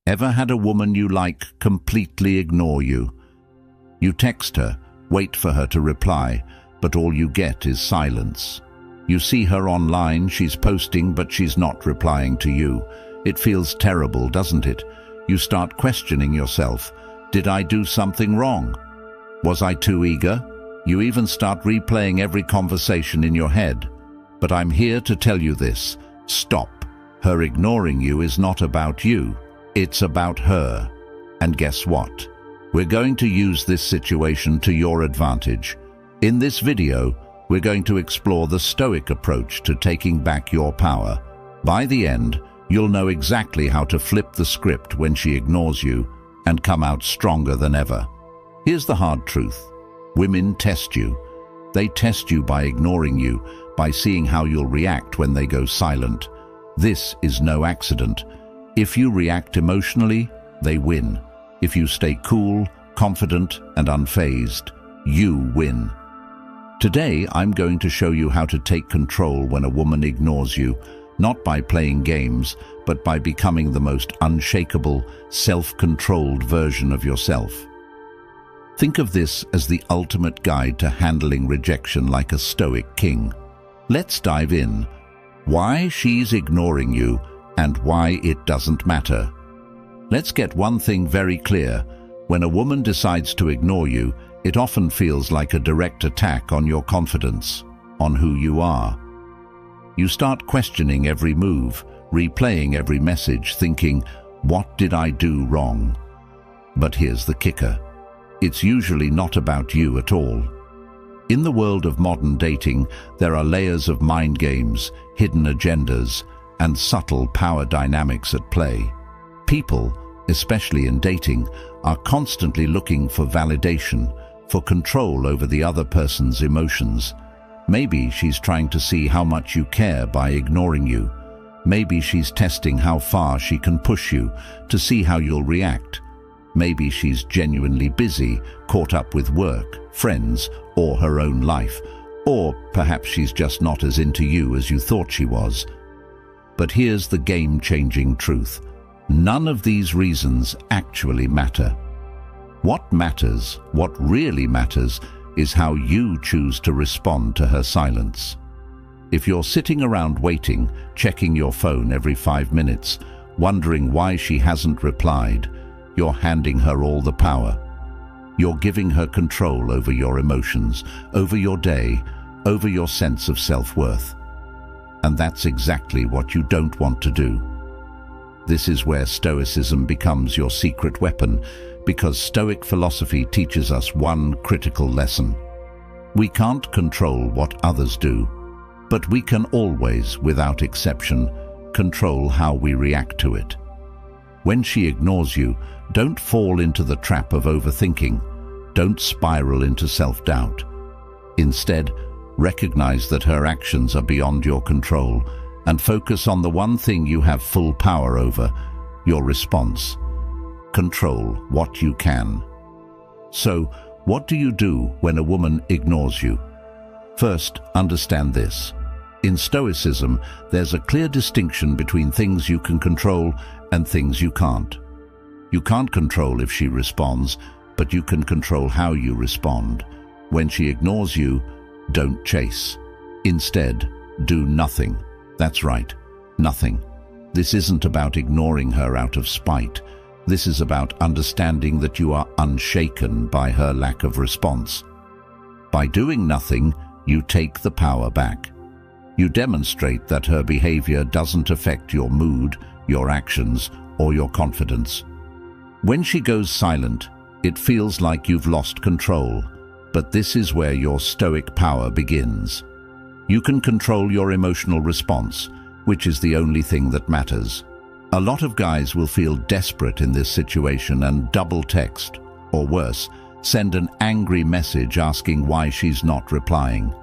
Ever had a woman you like completely ignore you? You text her, wait for her to reply, but all you get is silence. You see her online, she's posting, but she's not replying to you. It feels terrible, doesn't it? You start questioning yourself. Did I do something wrong? Was I too eager? You even start replaying every conversation in your head. But I'm here to tell you this. Stop. Her ignoring you is not about you. It's about her. And guess what? We're going to use this situation to your advantage. In this video, we're going to explore the Stoic approach to taking back your power. By the end, you'll know exactly how to flip the script when she ignores you and come out stronger than ever. Here's the hard truth. Women test you. They test you by ignoring you, by seeing how you'll react when they go silent. This is no accident. If you react emotionally, they win. If you stay cool, confident, and unfazed, you win. Today, I'm going to show you how to take control when a woman ignores you, not by playing games, but by becoming the most unshakable, self-controlled version of yourself. Think of this as the ultimate guide to handling rejection like a Stoic king. Let's dive in. Why she's ignoring you and why it doesn't matter. Let's get one thing very clear. When a woman decides to ignore you, it often feels like a direct attack on your confidence, on who you are. You start questioning every move, replaying every message, thinking, what did I do wrong? But here's the kicker. It's usually not about you at all. In the world of modern dating, there are layers of mind games, hidden agendas, and subtle power dynamics at play. People, especially in dating, are constantly looking for validation, for control over the other person's emotions. Maybe she's trying to see how much you care by ignoring you. Maybe she's testing how far she can push you to see how you'll react. Maybe she's genuinely busy, caught up with work, friends, or her own life. Or perhaps she's just not as into you as you thought she was. But here's the game-changing truth. None of these reasons actually matter. What matters, what really matters, is how you choose to respond to her silence. If you're sitting around waiting, checking your phone every 5 minutes, wondering why she hasn't replied, you're handing her all the power. You're giving her control over your emotions, over your day, over your sense of self-worth. And that's exactly what you don't want to do. This is where Stoicism becomes your secret weapon, because Stoic philosophy teaches us one critical lesson. We can't control what others do, but we can always, without exception, control how we react to it. When she ignores you, don't fall into the trap of overthinking. Don't spiral into self-doubt. Instead, recognize that her actions are beyond your control and focus on the one thing you have full power over, your response. Control what you can. So, what do you do when a woman ignores you? First, understand this. In Stoicism, there's a clear distinction between things you can control and things you can't. You can't control if she responds, but you can control how you respond. When she ignores you, don't chase. Instead, do nothing. That's right, nothing. This isn't about ignoring her out of spite. This is about understanding that you are unshaken by her lack of response. By doing nothing, you take the power back. You demonstrate that her behavior doesn't affect your mood, your actions, or your confidence. When she goes silent, it feels like you've lost control, but this is where your Stoic power begins. You can control your emotional response, which is the only thing that matters. A lot of guys will feel desperate in this situation and double text, or worse, send an angry message asking why she's not replying.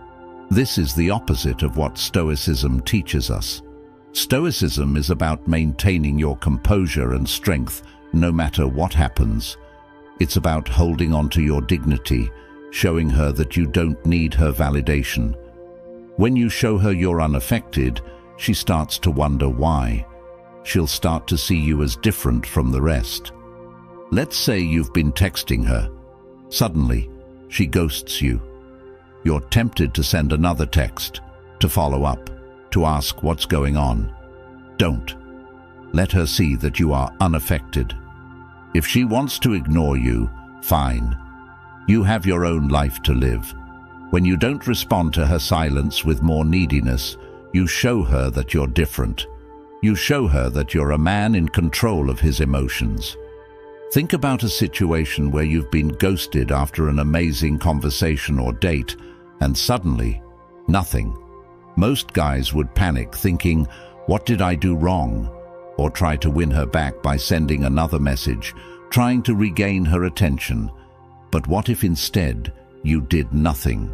This is the opposite of what Stoicism teaches us. Stoicism is about maintaining your composure and strength no matter what happens. It's about holding on to your dignity, showing her that you don't need her validation. When you show her you're unaffected, she starts to wonder why. she'll start to see you as different from the rest. Let's say you've been texting her. Suddenly, she ghosts you. You're tempted to send another text, to follow up, to ask what's going on. Don't. Let her see that you are unaffected. If she wants to ignore you, fine. You have your own life to live. When you don't respond to her silence with more neediness, you show her that you're different. You show her that you're a man in control of his emotions. Think about a situation where you've been ghosted after an amazing conversation or date, and suddenly, nothing. Most guys would panic, thinking, "What did I do wrong?" Or try to win her back by sending another message, trying to regain her attention. But what if instead you did nothing?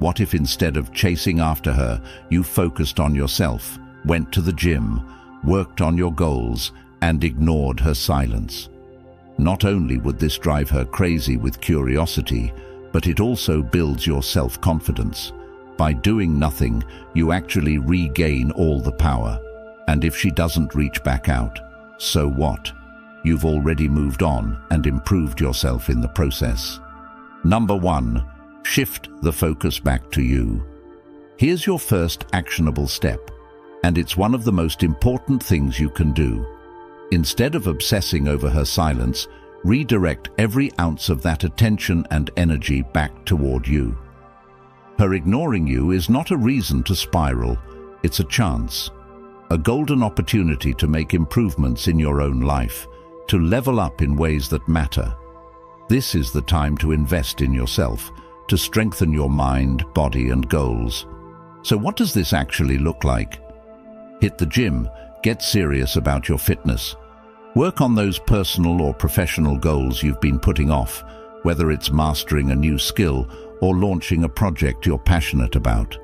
What if instead of chasing after her, you focused on yourself, went to the gym, worked on your goals, and ignored her silence? Not only would this drive her crazy with curiosity, but it also builds your self-confidence. By doing nothing, you actually regain all the power. And if she doesn't reach back out, so what? You've already moved on and improved yourself in the process. Number 1, shift the focus back to you. Here's your first actionable step, and it's one of the most important things you can do. Instead of obsessing over her silence, redirect every ounce of that attention and energy back toward you. Her ignoring you is not a reason to spiral, it's a chance. A golden opportunity to make improvements in your own life, to level up in ways that matter. This is the time to invest in yourself, to strengthen your mind, body, and goals. So what does this actually look like? Hit the gym, get serious about your fitness. Work on those personal or professional goals you've been putting off, whether it's mastering a new skill or launching a project you're passionate about.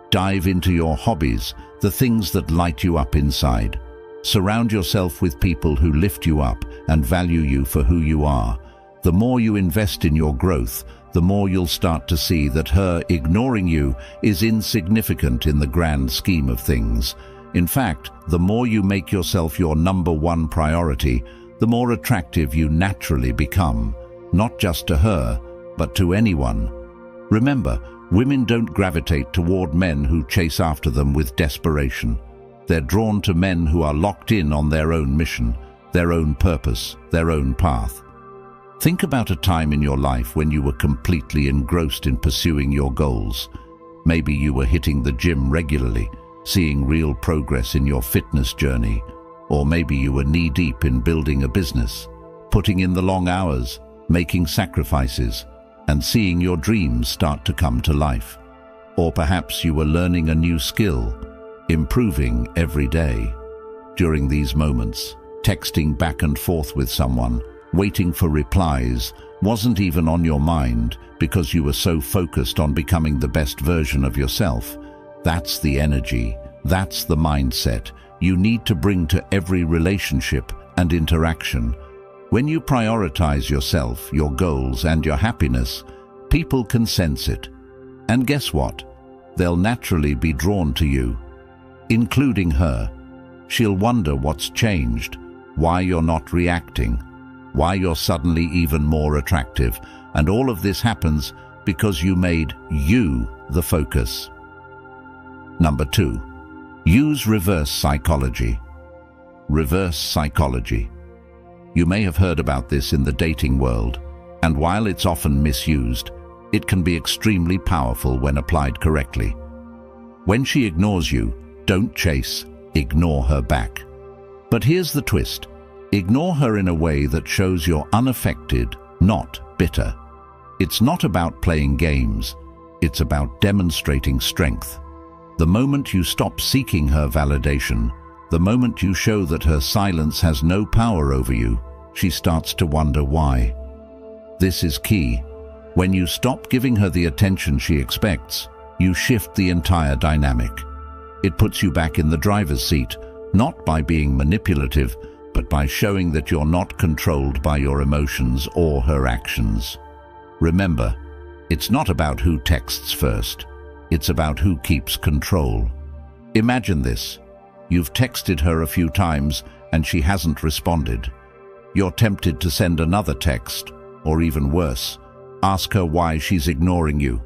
Dive into your hobbies, the things that light you up inside. Surround yourself with people who lift you up and value you for who you are. The more you invest in your growth, the more you'll start to see that her ignoring you is insignificant in the grand scheme of things. In fact, the more you make yourself your number 1 priority, the more attractive you naturally become, not just to her, but to anyone. Remember, women don't gravitate toward men who chase after them with desperation. They're drawn to men who are locked in on their own mission, their own purpose, their own path. Think about a time in your life when you were completely engrossed in pursuing your goals. Maybe you were hitting the gym regularly, seeing real progress in your fitness journey, or maybe you were knee-deep in building a business, putting in the long hours, making sacrifices, and seeing your dreams start to come to life. Or perhaps you were learning a new skill, improving every day. During these moments, texting back and forth with someone, waiting for replies, wasn't even on your mind because you were so focused on becoming the best version of yourself. That's the energy, that's the mindset you need to bring to every relationship and interaction. When you prioritize yourself, your goals, and your happiness, people can sense it. And guess what? They'll naturally be drawn to you, including her. She'll wonder what's changed, why you're not reacting, why you're suddenly even more attractive, and all of this happens because you made you the focus. Number 2, use reverse psychology. Reverse psychology. You may have heard about this in the dating world, and while it's often misused, it can be extremely powerful when applied correctly. When she ignores you, don't chase, ignore her back. But here's the twist. Ignore her in a way that shows you're unaffected, not bitter. It's not about playing games, it's about demonstrating strength. The moment you stop seeking her validation, the moment you show that her silence has no power over you, she starts to wonder why. This is key. When you stop giving her the attention she expects, you shift the entire dynamic. It puts you back in the driver's seat, not by being manipulative, but by showing that you're not controlled by your emotions or her actions. Remember, it's not about who texts first. It's about who keeps control. Imagine this. You've texted her a few times and she hasn't responded. You're tempted to send another text, or even worse, ask her why she's ignoring you.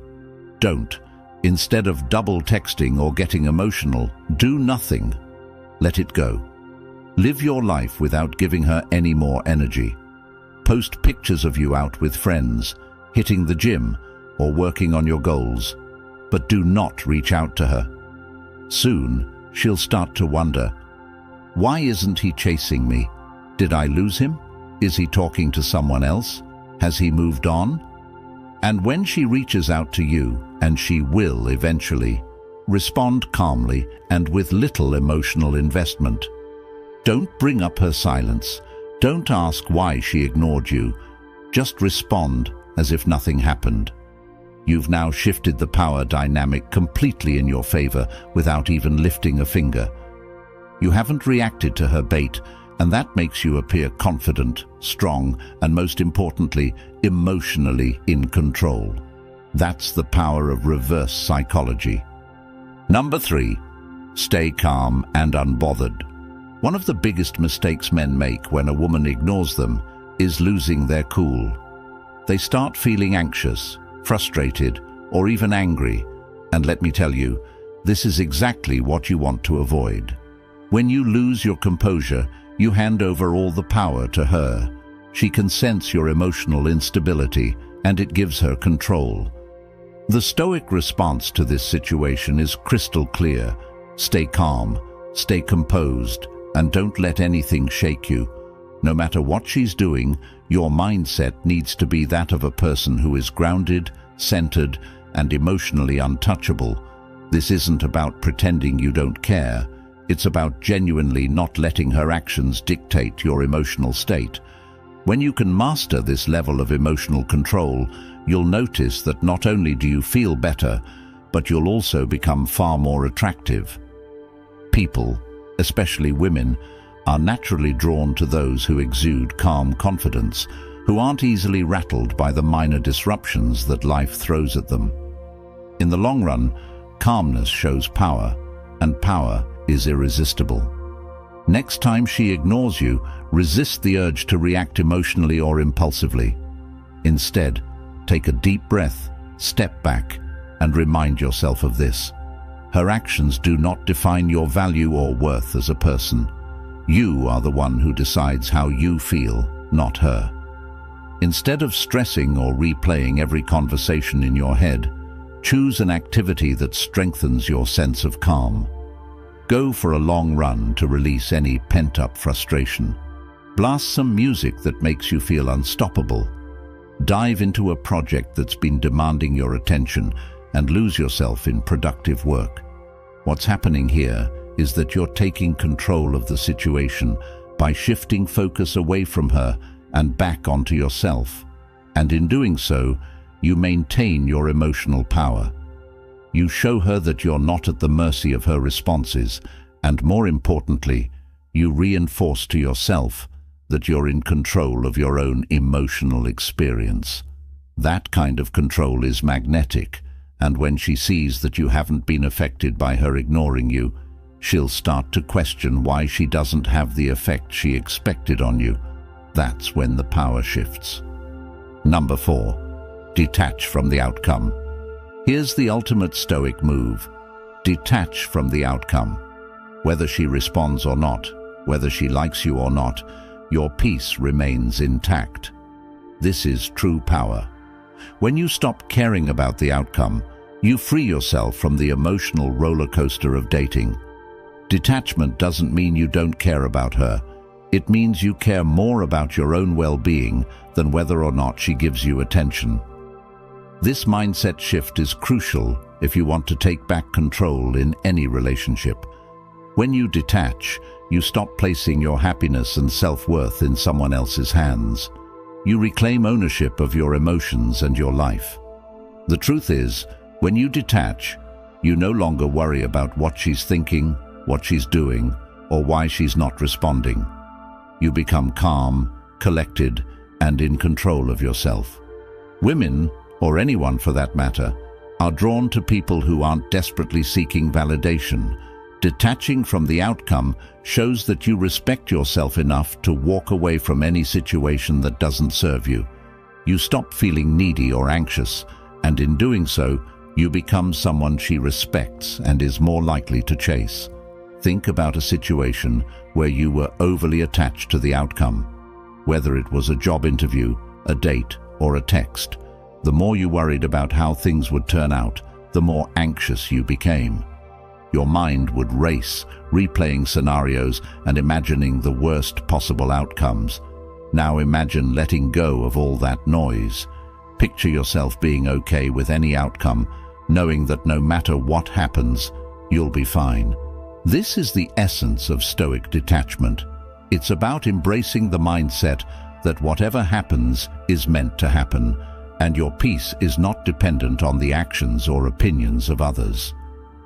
Don't. Instead of double texting or getting emotional, do nothing. Let it go. Live your life without giving her any more energy. Post pictures of you out with friends, hitting the gym, or working on your goals, but do not reach out to her. Soon, she'll start to wonder, why isn't he chasing me? Did I lose him? Is he talking to someone else? Has he moved on? And when she reaches out to you, and she will eventually, respond calmly and with little emotional investment. Don't bring up her silence. Don't ask why she ignored you. Just respond as if nothing happened. You've now shifted the power dynamic completely in your favor without even lifting a finger. You haven't reacted to her bait, and that makes you appear confident, strong, and most importantly, emotionally in control. That's the power of reverse psychology. Number 3, stay calm and unbothered. One of the biggest mistakes men make when a woman ignores them is losing their cool. They start feeling anxious, frustrated, or even angry. And let me tell you, this is exactly what you want to avoid. When you lose your composure, you hand over all the power to her. She can sense your emotional instability, and it gives her control. The Stoic response to this situation is crystal clear. Stay calm, stay composed, and don't let anything shake you. No matter what she's doing, your mindset needs to be that of a person who is grounded, centered, and emotionally untouchable. This isn't about pretending you don't care. It's about genuinely not letting her actions dictate your emotional state. When you can master this level of emotional control, you'll notice that not only do you feel better, but you'll also become far more attractive. People, especially women, are naturally drawn to those who exude calm confidence, who aren't easily rattled by the minor disruptions that life throws at them. In the long run, calmness shows power, and power is irresistible. Next time she ignores you, resist the urge to react emotionally or impulsively. Instead, take a deep breath, step back, and remind yourself of this. Her actions do not define your value or worth as a person. You are the one who decides how you feel, not her. Instead of stressing or replaying every conversation in your head, choose an activity that strengthens your sense of calm. Go for a long run to release any pent-up frustration. Blast some music that makes you feel unstoppable. Dive into a project that's been demanding your attention and lose yourself in productive work. What's happening here is that you're taking control of the situation by shifting focus away from her and back onto yourself. And in doing so, you maintain your emotional power. You show her that you're not at the mercy of her responses, and more importantly, you reinforce to yourself that you're in control of your own emotional experience. That kind of control is magnetic, and when she sees that you haven't been affected by her ignoring you, she'll start to question why she doesn't have the effect she expected on you. That's when the power shifts. Number 4, detach from the outcome. Here's the ultimate Stoic move. Detach from the outcome. Whether she responds or not, whether she likes you or not, your peace remains intact. This is true power. When you stop caring about the outcome, you free yourself from the emotional roller coaster of dating. Detachment doesn't mean you don't care about her. It means you care more about your own well-being than whether or not she gives you attention. This mindset shift is crucial if you want to take back control in any relationship. When you detach, you stop placing your happiness and self-worth in someone else's hands. You reclaim ownership of your emotions and your life. The truth is, when you detach, you no longer worry about what she's thinking, what she's doing, or why she's not responding. You become calm, collected, and in control of yourself. Women, or anyone for that matter, are drawn to people who aren't desperately seeking validation, Detaching from the outcome shows that you respect yourself enough to walk away from any situation that doesn't serve you. You stop feeling needy or anxious, and in doing so, you become someone she respects and is more likely to chase. Think about a situation where you were overly attached to the outcome. Whether it was a job interview, a date, or a text, the more you worried about how things would turn out, the more anxious you became. Your mind would race, replaying scenarios and imagining the worst possible outcomes. Now imagine letting go of all that noise. Picture yourself being okay with any outcome, knowing that no matter what happens, you'll be fine. This is the essence of Stoic detachment. It's about embracing the mindset that whatever happens is meant to happen, and your peace is not dependent on the actions or opinions of others.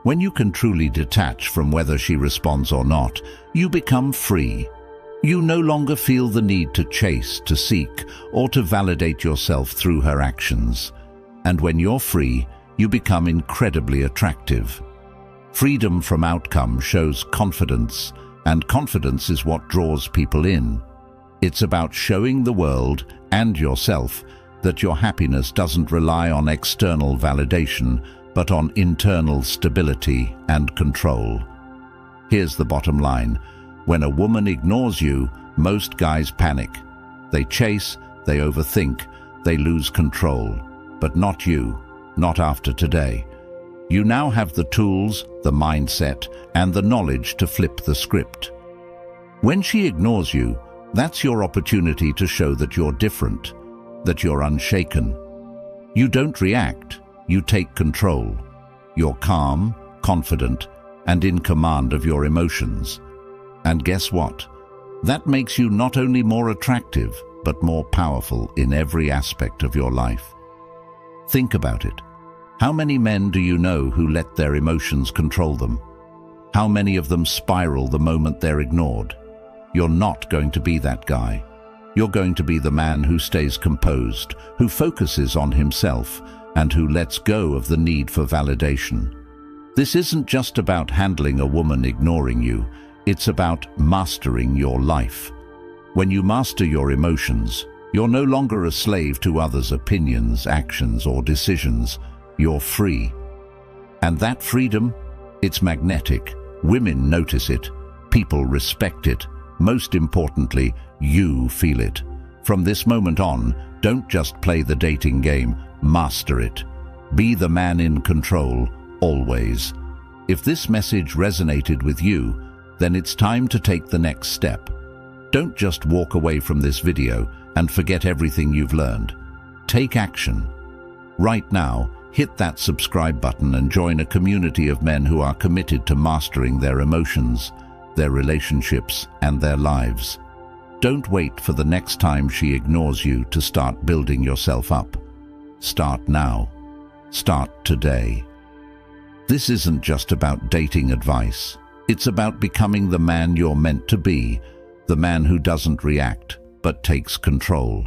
When you can truly detach from whether she responds or not, you become free. You no longer feel the need to chase, to seek, or to validate yourself through her actions. And when you're free, you become incredibly attractive. Freedom from outcome shows confidence, and confidence is what draws people in. It's about showing the world and yourself that your happiness doesn't rely on external validation, but on internal stability and control. Here's the bottom line. When a woman ignores you, most guys panic. They chase, they overthink, they lose control. But not you, not after today. You now have the tools, the mindset, and the knowledge to flip the script. When she ignores you, that's your opportunity to show that you're different, that you're unshaken. You don't react, you take control. You're calm, confident, and in command of your emotions. And guess what? That makes you not only more attractive, but more powerful in every aspect of your life. Think about it. How many men do you know who let their emotions control them? How many of them spiral the moment they're ignored? You're not going to be that guy. You're going to be the man who stays composed, who focuses on himself, and who lets go of the need for validation. This isn't just about handling a woman ignoring you, it's about mastering your life. When you master your emotions, you're no longer a slave to others' opinions, actions, or decisions. You're free. And that freedom, it's magnetic. Women notice it. People respect it. Most importantly, you feel it. From this moment on, don't just play the dating game, master it. Be the man in control, always. If this message resonated with you, then it's time to take the next step. Don't just walk away from this video and forget everything you've learned. Take action. Right now, hit that subscribe button and join a community of men who are committed to mastering their emotions, their relationships, and their lives. Don't wait for the next time she ignores you to start building yourself up. Start now. Start today. This isn't just about dating advice. It's about becoming the man you're meant to be, the man who doesn't react, but takes control.